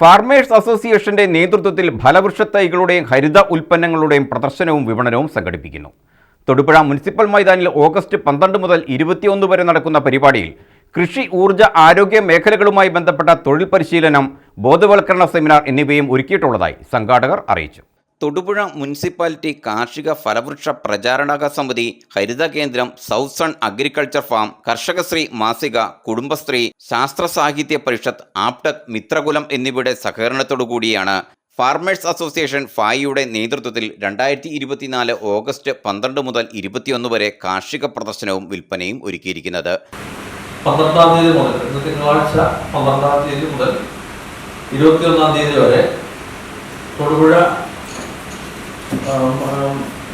Farmers അസോസിയേഷന്റെ നേതൃത്വത്തിൽ ഫലവൃക്ഷത്തൈകളുടെയും ഹരിത ഉൽപ്പന്നങ്ങളുടെയും പ്രദർശനവും വിപണനവും സംഘടിപ്പിക്കുന്നു. തൊടുപുഴ മുനിസിപ്പൽ മൈതാനിൽ ഓഗസ്റ്റ് 12 മുതൽ 21 വരെ നടക്കുന്ന പരിപാടിയിൽ കൃഷി, ഊർജ്ജ, ആരോഗ്യ മേഖലകളുമായി ബന്ധപ്പെട്ട തൊഴിൽ പരിശീലനം, ബോധവൽക്കരണ സെമിനാർ എന്നിവയും ഒരുക്കിയിട്ടുള്ളതായി സംഘാടകർ അറിയിച്ചു. തൊടുപുഴ മുനിസിപ്പാലിറ്റി കാർഷിക ഫലവൃക്ഷ പ്രചാരണക സമിതി, ഹരിത കേന്ദ്രം, south sun agriculture farm, Karshakashree മാസിക, കുടുംബശ്രീ, ശാസ്ത്ര സാഹിത്യ പരിഷത്ത്, ആപ്ടെക്, മിത്രകുലം എന്നിവയുടെ സഹകരണത്തോടുകൂടിയാണ് ഫാർമേഴ്സ് അസോസിയേഷൻ ഫായിയുടെ നേതൃത്വത്തിൽ 2024 ഓഗസ്റ്റ് 12 മുതൽ 21 വരെ കാർഷിക പ്രദർശനവും വിൽപ്പനയും ഒരുക്കിയിരിക്കുന്നത്. 12-ാം തീയതി മുതൽ തിങ്കളാഴ്ച 12-ാം തീയതി മുതൽ 21-ാം തീയതി വരെ തൊടുപുഴ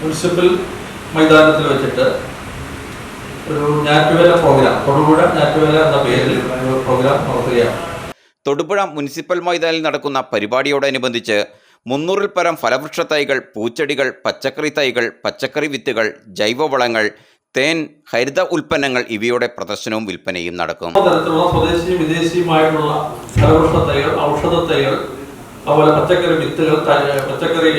മുനിസിപ്പൽ മൈതാനത്തിൽ വെച്ചിട്ട് ഒരു ഞാറ്റുവേല പ്രോഗ്രാം, തൊടുപുഴ ഞാറ്റുവേല എന്ന പേരിൽ പ്രോഗ്രാം നടത്തുകയാണ്. തൊടുപുഴ മുനിസിപ്പൽ മൈതാനിൽ നടക്കുന്ന പരിപാടിയോടനുബന്ധിച്ച് 300-ൽ പരം ഫലവൃക്ഷ തൈകൾ, പൂച്ചെടികൾ, പച്ചക്കറി തൈകൾ, പച്ചക്കറി വിത്തുകൾ, ജൈവവളങ്ങൾ, തേൻ, ഹരിത ഉൽപ്പന്നങ്ങൾ ഇവയുടെ പ്രദർശനവും വിൽപ്പനയും നടക്കും. തരത്തിലുള്ള സ്വദേശിയും വിദേശിയുമായിട്ടുള്ള ഫലവൃക്ഷ തൈകൾ, ഔഷധ തൈകൾ, അതുപോലെ പച്ചക്കറി വിത്തുകൾ, പച്ചക്കറി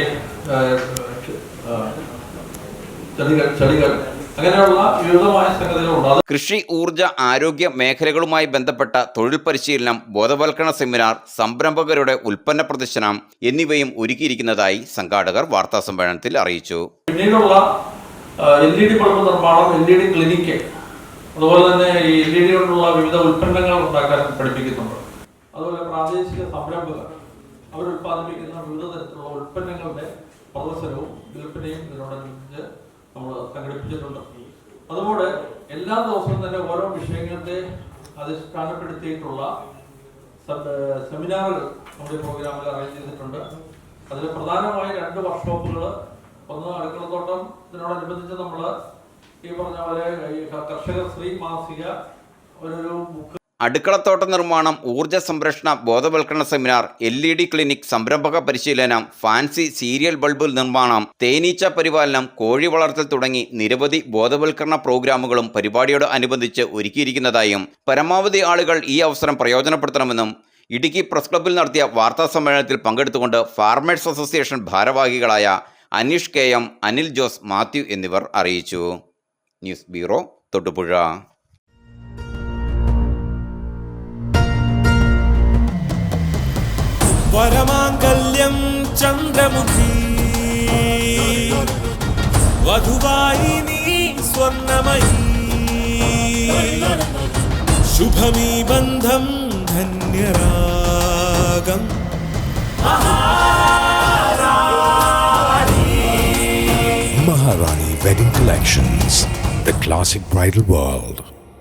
ചെടികൾ, അങ്ങനെയുള്ള വിവിധമായ സംഗതികളുണ്ട്. കൃഷി, ഊർജ്ജ, ആരോഗ്യ മേഖലകളുമായി ബന്ധപ്പെട്ട തൊഴിൽ പരിശീലനം, ബോധവൽക്കരണ സെമിനാർ, സംരംഭകരുടെ ഉൽപ്പന്ന പ്രദർശനം എന്നിവയും ഒരുക്കിയിരിക്കുന്നതായി സംഘാടകർ വാർത്താസമ്മേളനത്തിൽ അറിയിച്ചു. പിന്നീടുള്ള LED ബൾബ് നിർമ്മാണം, LED ക്ലിനിക്ക്, അതുപോലെ തന്നെ ഈ LED കൊണ്ടുള്ള വിവിധ ഉൽപ്പന്നങ്ങൾ ഉണ്ടാക്കാൻ പഠിപ്പിക്കുന്നുണ്ട്. അതുപോലെ പ്രാദേശിക സംരംഭകർ അവർ ഉൽപ്പാദിപ്പിക്കുന്ന വിവിധ തരത്തിലുള്ള ഉൽപ്പന്നങ്ങളുടെ പ്രദർശനവും വിൽപ്പനയും ഇതിനോടനുബന്ധിച്ച് നമ്മൾ സംഘടിപ്പിച്ചിട്ടുണ്ട്. അതുപോലെ എല്ലാ ദിവസവും തന്നെ ഓരോ വിഷയങ്ങളുടെ അടിസ്ഥാനപ്പെടുത്തിയിട്ടുള്ള സെമിനാറുകൾ നമ്മുടെ പ്രോഗ്രാമിൽ അറേഞ്ച് ചെയ്തിട്ടുണ്ട്. അതിൽ പ്രധാനമായി 2 വർക്ക്ഷോപ്പുകൾ, ഒന്ന് അടുക്കളത്തോട്ടം, ഇതിനോടനുബന്ധിച്ച് നമ്മൾ ഈ പറഞ്ഞ പോലെ കർഷകശ്രീ മാസിക, ഒരു ബുക്ക്, അടുക്കളത്തോട്ട നിർമ്മാണം, ഊർജ്ജ സംരക്ഷണ ബോധവൽക്കരണ സെമിനാർ, LED ക്ലിനിക്, സംരംഭക പരിശീലനം, ഫാൻസി സീരിയൽ ബൾബ് നിർമ്മാണം, തേനീച്ച പരിപാലനം, കോഴി വളർത്തൽ തുടങ്ങി നിരവധി ബോധവൽക്കരണ പ്രോഗ്രാമുകളും പരിപാടിയോട് അനുബന്ധിച്ച് ഒരുക്കിയിരിക്കുന്നതായും പരമാവധി ആളുകൾ ഈ അവസരം പ്രയോജനപ്പെടുത്തണമെന്നും ഇടുക്കി പ്രസ് ക്ലബ്ബിൽ നടത്തിയ വാർത്താ സമ്മേളനത്തിൽ പങ്കെടുത്തുകൊണ്ട് ഫാർമേഴ്സ് അസോസിയേഷൻ ഭാരവാഹികളായ അനീഷ് KM, അനിൽ ജോസ്, മാത്യു എന്നിവർ അറിയിച്ചു. News bureau, Thodupuzha. വരമാംഗല്യം ചന്ദ്രമുഖി, വധുവായി നീ സ്വർണമയി, ശുഭമീ ബന്ധം ധന്യരാഗം. Maharani Wedding Collections, the classic bridal world.